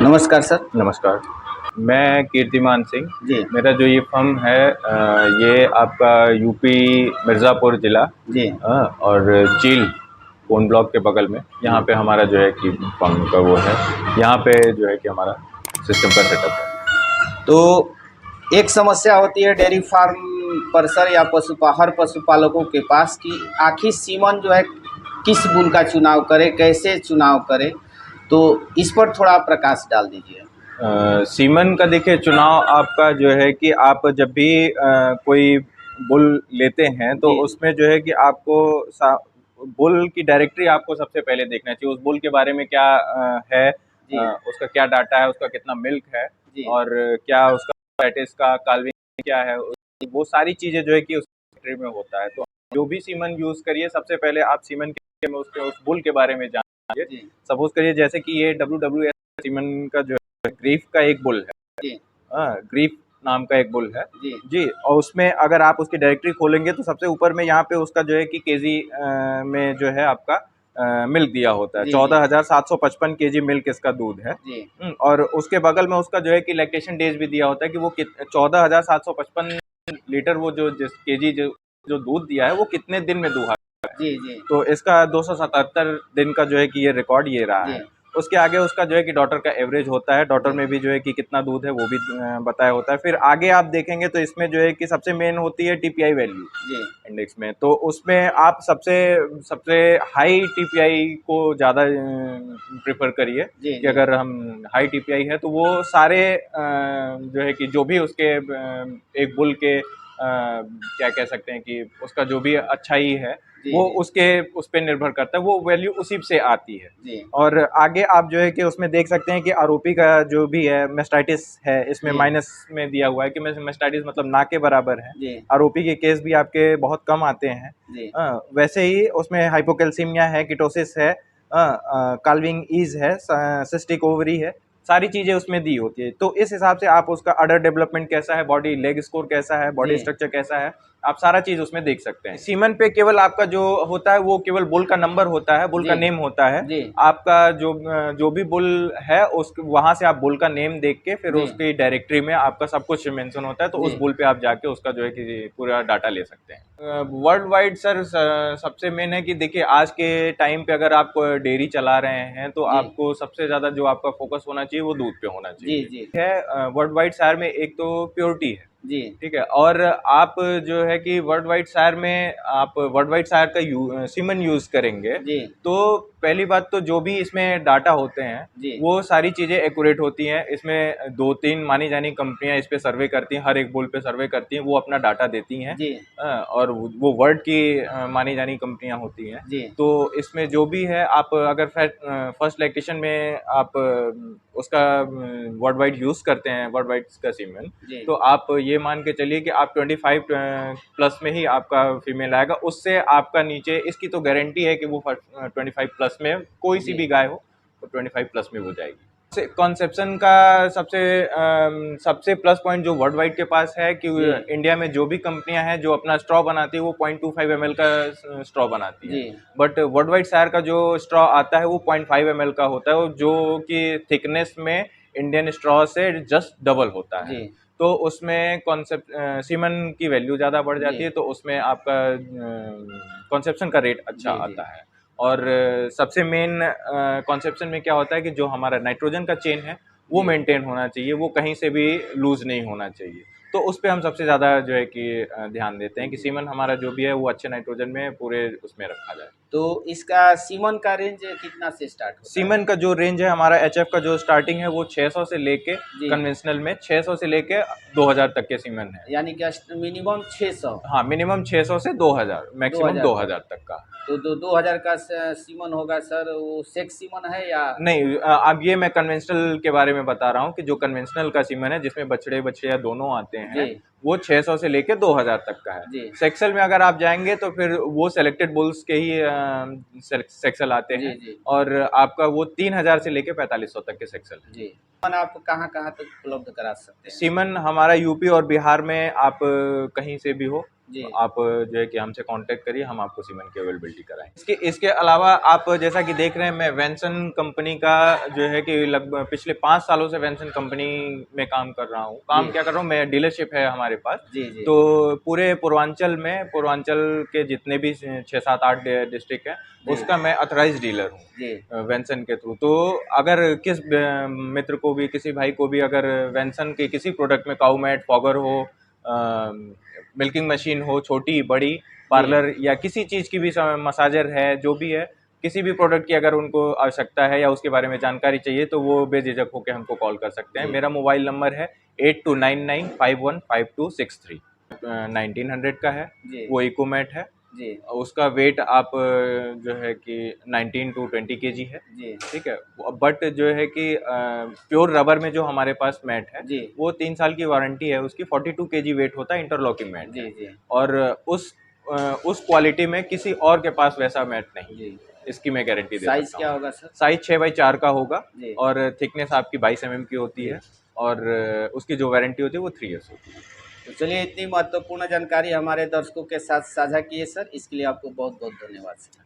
नमस्कार सर। नमस्कार। मैं कीर्तिमान सिंह। जी। मेरा जो ये फर्म है ये आपका यूपी मिर्ज़ापुर ज़िला जी। और चील कोन ब्लॉक के बगल में यहाँ पे हमारा जो है कि फर्म का वो है, यहाँ पे जो है कि हमारा सिस्टम का सेटअप है। तो एक समस्या होती है डेयरी फार्म पर सर या हर पशुपालकों के पास कि आखिर सीमन जो है किस बुल का चुनाव करे, कैसे चुनाव करे, तो इस पर थोड़ा प्रकाश डाल दीजिए। सीमन का देखिए चुनाव आपका जो है कि आप जब भी कोई बुल लेते हैं तो जी। उसमें जो है कि आपको बुल की डायरेक्टरी आपको सबसे पहले देखना चाहिए। उस बुल के बारे में क्या है, जी। उसका क्या डाटा है, उसका कितना मिल्क है जी। और क्या उसका पैटिस का काल्विंग क्या है, वो सारी चीज़ें जो है कि उस डायरेक्टरी में होता है। तो जो भी सीमन यूज़ करिए सबसे पहले आप सीमन के में उसके उस बुल के बारे में जानिए। जी। सपोज करिए जैसे कि ये WWS सीमन का जो ग्रीफ का एक बुल है। जी। ग्रीफ नाम का एक बुल है जी। जी। और उसमें अगर आप उसकी डायरेक्टरी खोलेंगे तो सबसे ऊपर में यहाँ पे उसका जो है कि केजी में जो है आपका मिल्क दिया होता है। जी। 14,755 केजी मिल्क इसका दूध है। जी। और उसके बगल में उसका जो है कि लैक्टेशन डेज भी दिया होता है कि वो 14,755 लीटर वो जो जिस केजी जो दूध दिया है वो कितने दिन में दूहा। जी। जी। तो इसका 277 दिन का जो है कि ये रिकॉर्ड ये रहा जी। है। उसके आगे उसका जो है कि डॉटर का एवरेज होता है, डॉटर में भी जो है कि कितना दूध है वो भी बताया होता है। फिर आगे आप देखेंगे तो इसमें जो है कि सबसे मेन होती है टीपीआई वैल्यू जी। इंडेक्स में। तो उसमें आप सबसे सबसे हाई टीपीआई को ज़्यादा प्रेफर करिए जी। कि अगर हम हाई टीपीआई है तो वो सारे जो है कि जो भी उसके एक बुल के क्या कह सकते हैं कि उसका जो भी अच्छाई है जी। वो जी। उसके उस पे निर्भर करता है, वो वैल्यू उसी से आती है। जी। और आगे आप जो है कि उसमें देख सकते हैं कि आरओपी का जो भी है मेस्टाइटिस है इसमें जी। माइनस में दिया हुआ है कि मेस्टाइटिस मतलब ना के बराबर है। जी। आरओपी के केस भी आपके बहुत कम आते हैं। जी। वैसे ही उसमें हाइपोकैल्सीमिया है, कीटोसिस है, काल्विंग ईज है, सिस्टिक ओवरी है, सारी चीज़ें उसमें दी होती है। तो इस हिसाब से आप उसका अडर डेवलपमेंट कैसा है, बॉडी लेग स्कोर कैसा है, बॉडी जी। स्ट्रक्चर कैसा है, आप सारा चीज़ उसमें देख सकते हैं। सीमन पे केवल आपका जो होता है वो केवल बुल का नंबर होता है, बुल का जी। नेम होता है। जी। आपका जो भी बुल है उस वहाँ से आप बुल का नेम देख के फिर जी। उसकी डायरेक्टरी में आपका सब कुछ मेंशन होता है, तो उस जी। बुल पे आप जाके उसका जो है कि पूरा डाटा ले सकते हैं। वर्ल्ड वाइड सर सबसे मेन है कि देखिए आज के टाइम पे अगर आप डेयरी चला रहे हैं तो जी। आपको सबसे ज़्यादा जो आपका फोकस होना चाहिए वो दूध पे होना जी। चाहिए। जी। है वर्ल्ड वाइड सार में एक तो प्योरिटी है, जी। ठीक है। और आप जो है कि वर्ल्ड वाइड सार में आप वर्ल्ड वाइड सार का सीमन यूज़ करेंगे जी। तो पहली बात तो जो भी इसमें डाटा होते हैं जी। वो सारी चीज़ें एक्यूरेट होती हैं। इसमें 2-3 मानी जानी कंपनियां इस पे सर्वे करती हैं, हर एक बुल पे सर्वे करती हैं, वो अपना डाटा देती हैं। जी। और वो वर्ल्ड की मानी जानी कंपनियां होती हैं। जी। तो इसमें जो भी है आप अगर फर्स्ट लैक्टेशन में आप उसका वर्ल्ड वाइड यूज़ करते हैं, वर्ल्ड वाइड का सीमन, जी। तो आप ये मान के चलिए कि आप 25 प्लस में ही आपका फीमेल आएगा। उससे आपका नीचे इसकी तो गारंटी है कि वो 25 प्लस में कोई सी जी। भी गाय हो तो 25 प्लस में वो जाएगी। कॉन्सेप्शन का सबसे प्लस पॉइंट जो वर्ल्ड वाइड के पास है कि जी। इंडिया में जो भी कंपनियां हैं जो अपना स्ट्रॉ बनाती है वो 0.25 ml का स्ट्रॉ बनाती जी। हैं। बट वर्ल्ड वाइड सायर का जो स्ट्रॉ आता है वो 0.5 ml का होता है, जो कि थिकनेस में इंडियन स्ट्रॉ से जस्ट डबल होता है। जी। तो उसमें कॉन्सेप्ट सीमन की वैल्यू ज़्यादा बढ़ जी। जाती है, तो उसमें आपका कॉन्सेप्शन का रेट अच्छा जी। जी। आता है। और सबसे मेन कॉन्सेप्शन में क्या होता है कि जो हमारा नाइट्रोजन का चेन है वो जी। मेंटेन होना चाहिए, वो कहीं से भी लूज़ नहीं होना चाहिए। तो उस पे हम सबसे ज़्यादा जो है कि ध्यान देते हैं कि जी। सीमन हमारा जो भी है वो अच्छे नाइट्रोजन में पूरे उसमें रखा जाए। तो इसका सीमन का रेंज कितना से स्टार्ट होता है? सीमन का जो रेंज है हमारा एचएफ का जो स्टार्टिंग है वो 600 से लेके जी। कन्वेंशनल में 600 से लेके 2000 तक के सीमन है। यानी कि मिनिमम 600। हाँ, मिनिमम 600 से 2000, मैक्सिमम 2000 तक। 2000 तक का। तो 2000 का सीमन होगा सर, वो सेक्स सीमन है या? नहीं, अब ये मैं कन्वेंशनल के बारे में बता रहा हूँ कि जो कन्वेंशनल का सीमन है जिसमें बछड़े बछड़ियाँ दोनों आते जी। हैं वो 600 से लेके 2000 तक का है। जी। सेक्सल में अगर आप जाएंगे तो फिर वो सेलेक्टेड बुल्स के ही सेक्सल आते जी। हैं। जी। और आपका वो 3000 से लेके 4500 तक के सेक्सल है। जी। सीमन आप कहाँ-कहाँ तक उपलब्ध करा सकते हैं? सीमन हमारा यूपी और बिहार में आप कहीं से भी हो जी आप जो है कि हमसे कांटेक्ट करिए, हम आपको सीमेंट की अवेलेबिलिटी कराएंगे। इसके अलावा आप जैसा कि देख रहे हैं, मैं वेंसन कंपनी का जो है कि लगभग पिछले 5 सालों से वेंसन कंपनी में काम कर रहा हूँ। काम जी क्या कर रहा हूँ मैं, डीलरशिप है हमारे पास। जी जी तो पूरे पूर्वांचल के जितने भी 6-7-8 डिस्ट्रिक्ट हैं, जी उसका मैं ऑथराइज्ड डीलर हूँ जी वेंसन के थ्रू। तो अगर किस मित्र को भी, किसी भाई को भी अगर वेंसन के किसी प्रोडक्ट में काऊ मैट, फॉगर हो, मिल्किंग मशीन हो, छोटी बड़ी, पार्लर या किसी चीज़ की भी मसाजर है, जो भी है, किसी भी प्रोडक्ट की अगर उनको आवश्यकता है या उसके बारे में जानकारी चाहिए, तो वो बेझिझक होकर हमको कॉल कर सकते हैं। जी मेरा मोबाइल नंबर है 8299515263। 1900 का है, जी वो इकोमेट है। जी उसका वेट आप जो है कि 19 to 20 केजी है। जी ठीक है। बट जो है कि प्योर रबर में जो हमारे पास मैट है, जी वो 3 साल की वारंटी है उसकी। 42 केजी वेट होता है, इंटरलॉकिंग मैट है। जी जी और उस क्वालिटी में किसी और के पास वैसा मैट नहीं है, जी इसकी मैं गारंटी दे साइज सकता क्या हूँ। होगा सर? साइज 6x4 का होगा जी और थिकनेस आपकी 22 mm की होती जी है। और उसकी जो वारंटी होती है वो 3 ईयर्स होती है। तो चलिए, इतनी महत्वपूर्ण जानकारी हमारे दर्शकों के साथ साझा किए सर, इसके लिए आपको बहुत बहुत धन्यवाद सर।